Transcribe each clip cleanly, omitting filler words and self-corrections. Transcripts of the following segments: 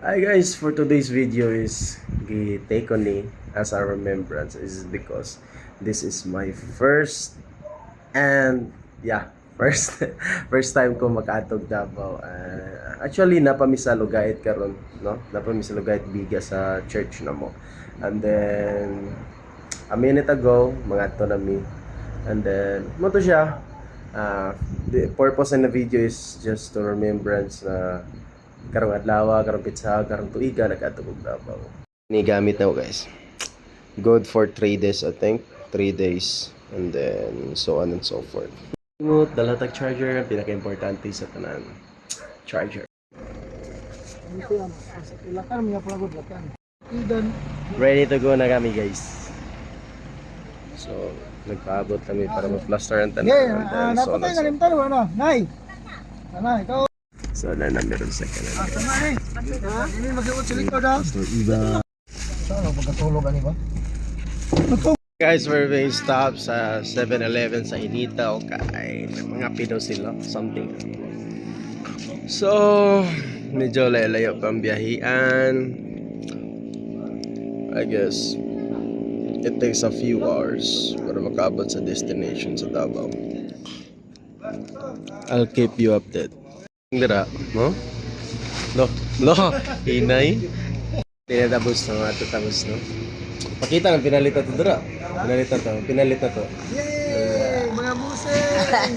Hi guys, for today's video is take on ni as a remembrance is because this is my first and first first time ko makaatog Davao. Actually napamisalugayt karon, no? Napamisalugayt biga sa church na mo. And then a minute ago mangadto na mi. And then mo to siya. The purpose in the video is just to remembrance na karong adlaw, karong pitsa, karong tuiga nag-atog Davao. Ni gamit na ko guys. Good for 3 days I think. 3 days and then so on and so forth. Dalatag charger, pinaka-importante sa tanan. Charger. Ready to go na kami guys. So, nagpaabot kami para ma-plaster ang tanan. Napatay na rin talo, ano? Nay! Sana, ikaw. So, na meron sa kanan. Sana eh. Ini mag-iwot sa likod ha? So, iba. Saan ang pagkatulog ani ba? Guys, we're being stopped sa 7-Eleven sa Inita o kay mga Pino sila, something. So, medyo layo pa ang biyahian. I guess it takes a few hours para makaabot sa destination sa Davao. I'll keep you updated. Dira, no? Lo, hinay. Tinatapos na nga tapos, no? Pakita ng pinalita to dira. Pinalita to. Yay! Mga museng!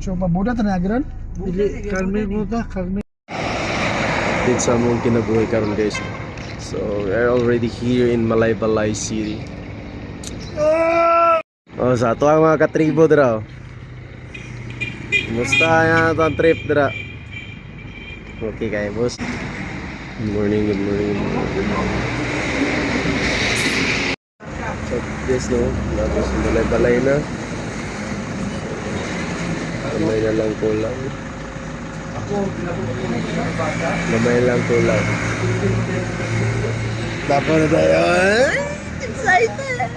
So, pabuda tayo agran? Dili, kalme mo ta, kalme. Din sa mong kinabuhi karon guys. So, we're already here in Malaybalay City. Oh, sa ato ang mga katribo dira. Kumusta nga ito ang trip dira? Okay kayo boss. Good morning. So, this no, tapos Malaybalay na. Gamay na lang kulang. Gamay lang kulang. Dapat na tayo. Excited!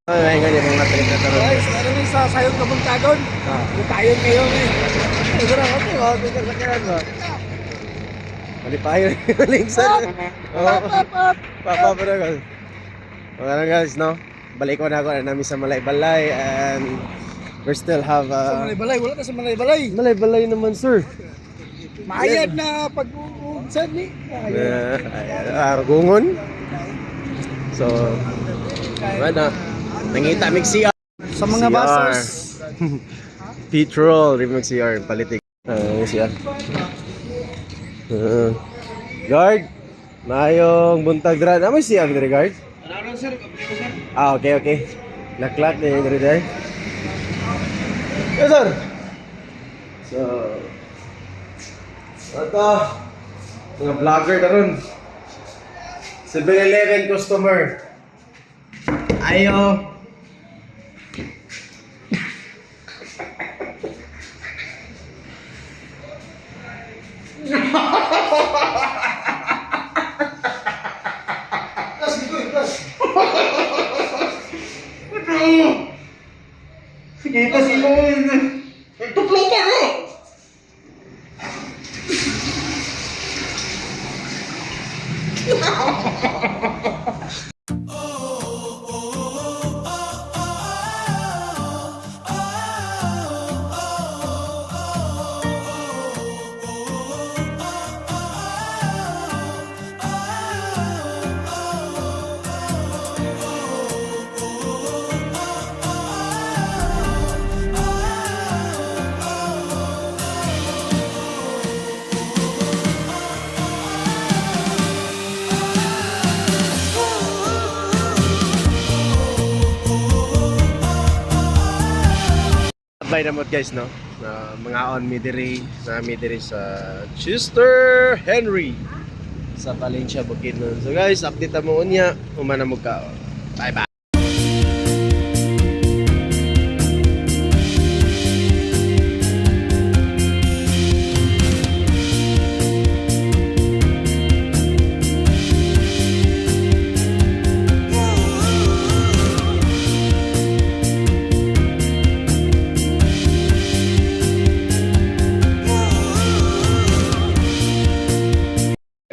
Ay, ganyan mga trip na taro. Guys, ano yung sasayong kabuntagon? Butayon kayo eh. Ito na ako, ito ka sa kanan ba? Malipayo yung linksan. Papa pa na guys. Mga lang guys, no? Balik ko na ako na namin sa Malaybalay and we still have Sa Malaybalay, wala ka sa Malaybalay. Malaybalay naman sir. Mayad na pag-uunsan ni. Argungon. So, ano? Nangita mig CR. Sa mga CR. buses. Petrol, remix CR, palitik. CR. Guard, mayong buntag dran. Ano CR diri guard? Okay. Naklak na yung diri day. Yes sir. So, ito, mga vlogger na ron. 7-Eleven customer. Ayo. Kita sih mo. Itu pelopor lo. Bye na mo guys, no? Mga on midiri sa Chester Henry sa Valencia Bukidnon. So guys, update mo unya, umana mo ka. Bye bye.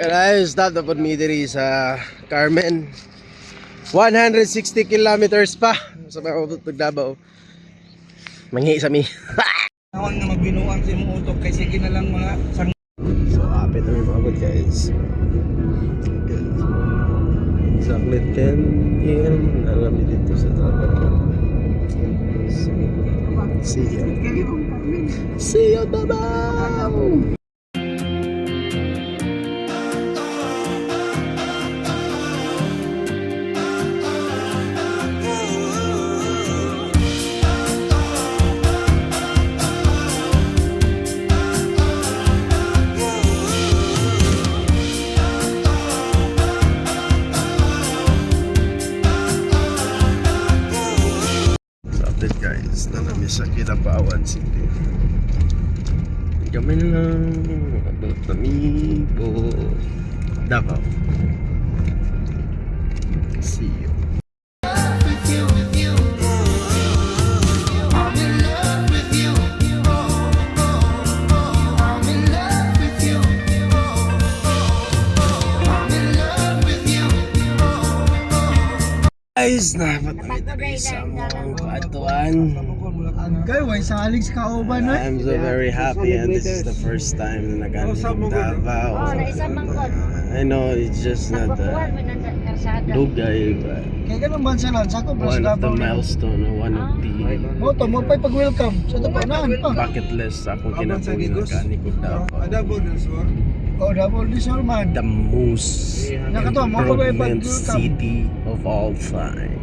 Guys, stop na po mi diri sa Carmen. 160 kilometers pa sa mga Davao. Manghi sa mi. Awang na magbinuang si mo utok kay sige na lang mga sang. So, apit na mga good guys. Exactly 10 p.m. Alam dito sa Davao. See you. See you, Davao! Update guys, na namin sa Kinabawan City. Kami na lang abot kami po Davao. See you. Guys, napatawid na rin sa mga kaatuan. Agay way sa Alex kauban na. I'm so very happy and this is the first time na nagaling ng Davao. I know it's just not a lugay but Kaya ganun man sa lan sa ko one of the milestone or one of the mo to mo pay pag-welcome sa tapanan pa. bucket list sa akong kinabuhi na kani ko Davao. Oh, double diesel man. The most Nakato mo pa ba improvement pag-welcome? city of all time.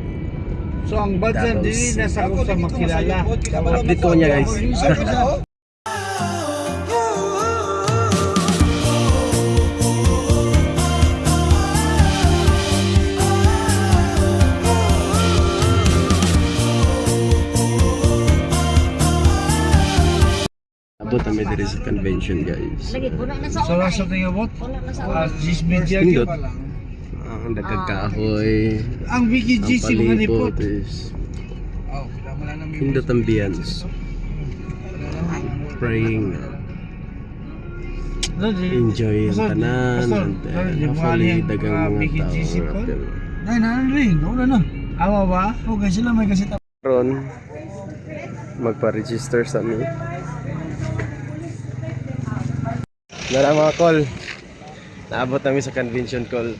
So ang budget Davao dili na sa ako sa makilala. Update ko niya guys. Abot kami diri sa convention guys. Lagi puno na sa So una. last tingin mo? Puno na sa una. Gis media Pindot. pa lang. Ang nagkakahoy. Ang Wiki Ang GC mga nipot. palibot is Oh, wala na namin. pindot ambience. Praying. Enjoy yung tanan and then hopefully dagang mga tao Nay, ring. Wala na. Awa ba? Okay sila may kasi ron magpa-register sa amin. Nara mga call. Naabot namin sa convention call.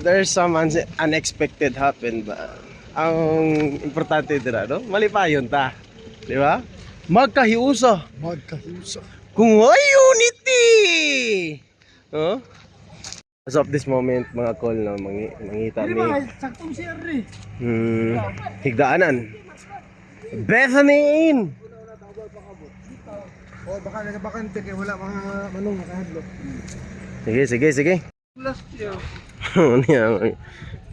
There's some unexpected happen ba? Ang importante dira, no? Malipayon ta. Di ba? Magkahiusa. Kung ay unity! Oh? As of this moment, mga call na mangita mi. saktong si Ari. Higdaanan. Bethany Inn! Oh, baka nagabakante kay wala mga manong nakahadlok. Sige. Last year.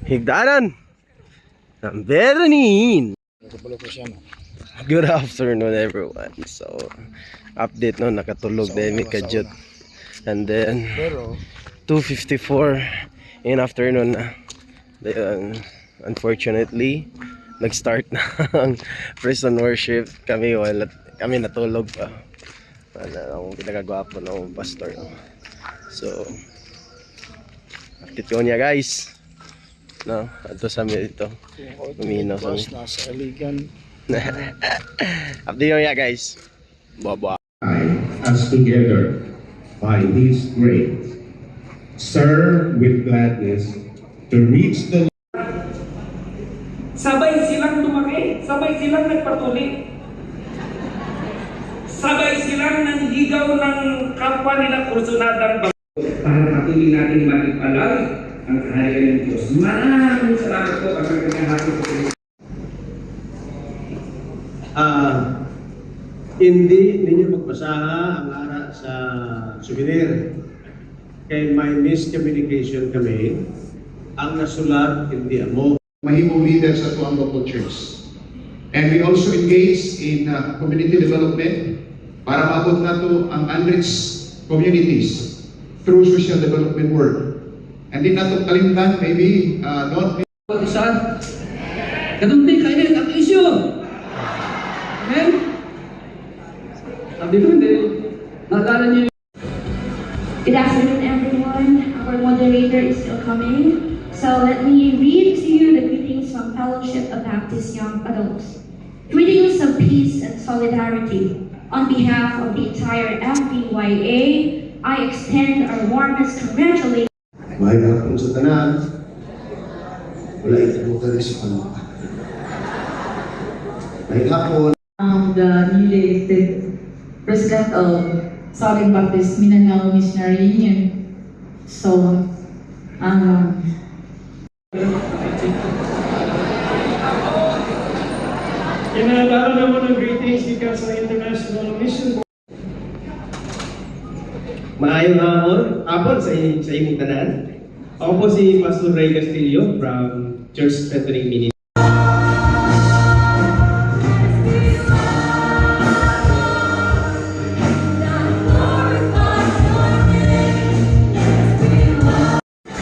Higdaanan! Ang Bethany Inn! Good afternoon everyone. So, update no, nakatulog din mi kadyot. And then, 2:54 in afternoon na. Unfortunately, nag-start na ang prison worship. Kami natulog pa. Ang pinagagwapo ng pastor. So, update ko niya guys. No, ato sa amin dito. Uminaw sa amin. Nasa aligan. Update ko niya guys. Bye-bye. Us together by His grace, serve with gladness to reach the Sabay silang lumaki, sabay silang nagpatuloy. Sabay silang nanligaw ng kapwa nila kursunadang para patuloy natin matipalag ang kaharian ng Diyos. Maraming salamat po ang nagkakahati po. Hindi ninyo magbasaha ang ara sa souvenir. Kay may miscommunication kami. Ang nasulat, hindi amo. mahimong leaders at ang local church. And we also engage in community development para maabot nato ang unreached communities through social development work. And di nato kalimtan, maybe not Pag-isaan, ganun din kayo ang issue. Amen? Sabi ko, hindi. Naalala niyo Good afternoon, everyone. 11, our moderator is still coming. So let me read to you the greetings from Fellowship of Baptist Young Adults. Greetings of peace and solidarity. On behalf of the entire MBYA, I extend our warmest congratulations. May hapon sa tanan. Wala ito ka respond. May hapon. The newly elected president of Southern Baptist Mindanao Missionary Union. So, Kinalala naman ng greetings gikan sa International Mission. Maayong hapon sa inyong tanan. Ako po si Pastor Ray Castillo from Church Strengthening Ministry.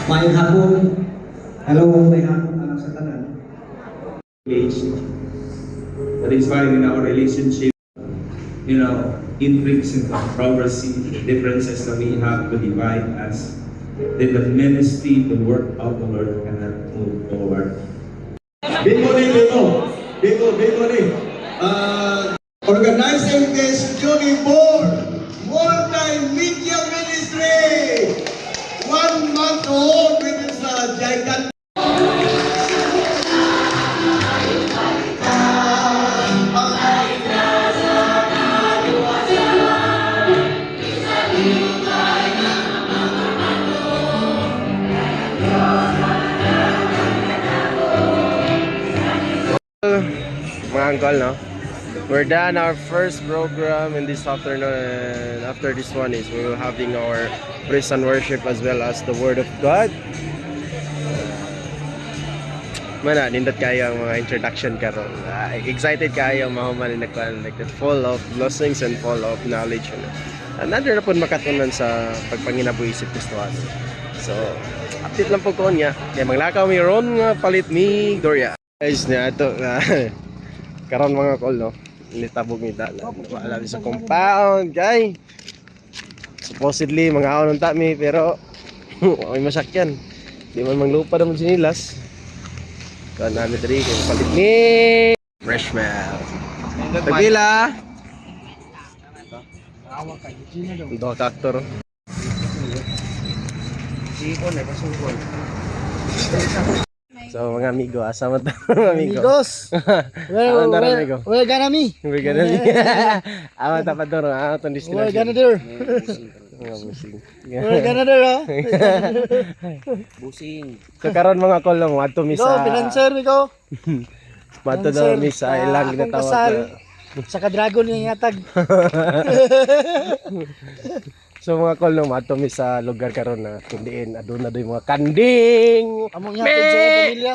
Maayong hapon. Hello, maayong hapon anak sa tanan. That is why in our relationship, intrigues and controversy, the differences that we have to divide us, then the ministry, the work of the Lord cannot move forward. Organizing this Judy Board Multimedia Ministry. 1 month old with this gigantic. Mga uncle, no? We're done our first program in this afternoon, and after this one is we will having our praise and worship as well as the Word of God. Mana, nindot kayo ang mga introduction karon. Excited kayo mahuman na like that, full of blessings and full of knowledge. Another na po makatunan sa pagpanginabuisip Kristohan. So, update lang po ko niya. Kaya maglakaw mi ron nga palit ni Gloria. Guys, na ito karon mga call, no? Nitabog ni Dala. Wala sa compound, kay. Supposedly mga aon tami pero may masakyan. Di man manglupa naman sinilas. Kan namin diri kay palit ni fresh milk. Tagila. Do kaktor. So mga amigo, asa man ta mga amigo. Amigos. Where gonna me? We're gonna be. Awa ta pa doro, ton Where destination. gonna there? Mga busing. Where gonna there, ha? Busing. So karon mga call mo adto mi Go, sa financer ko. madto daw mi sa ilang Akong ginatawag kasal. na- Sa ka-dragon yung yatag. So mga call no madto mi sa lugar karon na kundiin aduna doy mga kanding. Among yatag sa pamilya.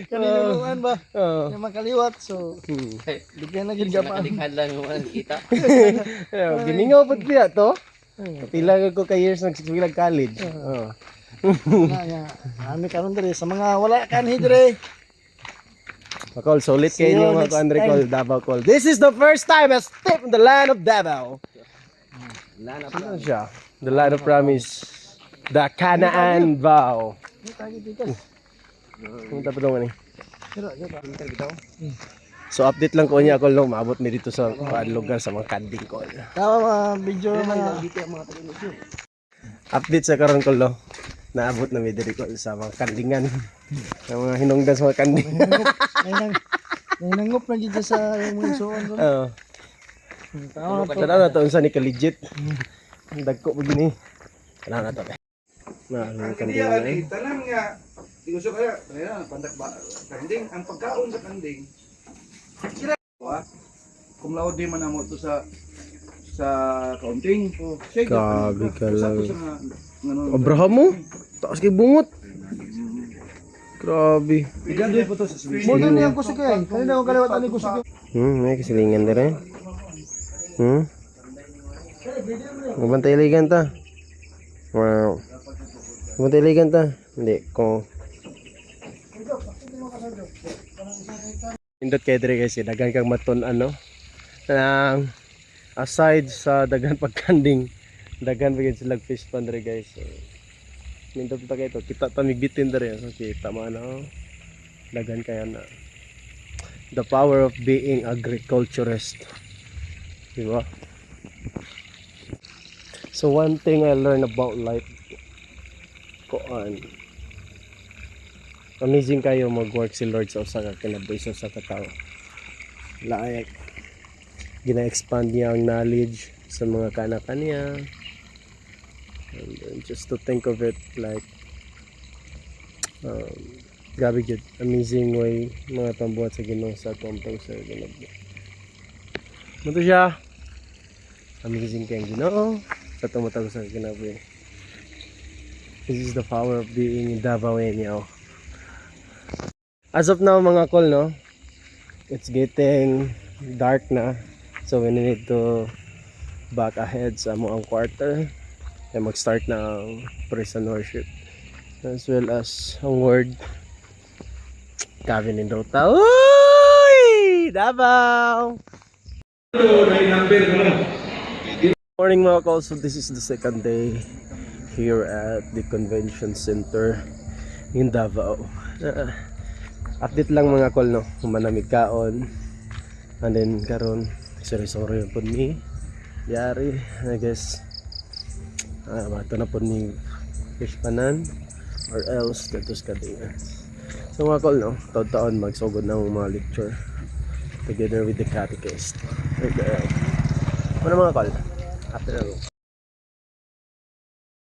Kaniluan ba? Oh. Yung makaliwat. So, bigyan na gid gapaan. lang mo kita. Giningaw pud biya to. Pila ko ka years nagsilag college. Oh. Ami karon diri sa mga wala kanhi diri. Call solid See kayo you yung mga next Andre time. call Davao call. This is the first time I step in the land of Davao. Ano siya? The land of promise. The Canaan vow. Punta pa doon eh. So update lang ko niya call no, maabot mi dito sa lugar sa mga kanding call. Tawa video mga Update sa karon call no. Naabot na mi diri call sa mga kandingan. Sa mga hinungdan sa mga kanding. nangup na gid sa mga suon ko. Oo. Tawa Tanaw na to unsa ni ka legit. Dagko pa gini. Tanaw na to. Na ang kandingan eh. Tanan nga, di gusto kaya, pandak ba, kanding, ang pagkaon sa kanding, sila, kung laod di man amo to sa kaunting. Grabe ka lang. Abraham mo? Taas kay bungot. Grabe. Igando po to sa mo na niya ko sige. Kanina ko kaliwat ani ko sige. May kasilingan din rin. Mabantay ligan ta. Wow. Mabantay ligan ta. Hindi ko. Indot kay dire kasi dagan kang maton ano. aside sa daghan pagkanding, daghan bigyan sila fish pond dere guys. So, nindot ta kay to, kita ta migbitin dere. So kita man oh. Daghan kaya na. The power of being agriculturist. Diba? So one thing I learned about life amazing kayo mag-work si Lord sa usa ka kinabuhi sa usa ka tawo. Like gina-expand niya ang knowledge sa mga kanakan niya. And then just to think of it like grabe good, amazing way mga tambuhat sa Ginoo sa tumpang sa Ginoo. Muto siya. Amazing kayong Ginoo sa tumatag sa kinabuhi. This is the power of being Davaoenyo. As of now mga kol, no, it's getting dark na, so we need to back ahead sa ang quarter and mag-start na ang praise and worship as well as ang word. Kevin and Dota. Uy! Davao! Morning mga kol, so this is the second day here at the convention center in Davao. Update lang mga kol, no, manamig kaon and then karon sorry po ni yari I guess mato na po ni fish panan or else datos kadingan. So mga kol, no, taon magsugod ng mga lecture together with the catechist. Okay. Ano mga kol, after the room.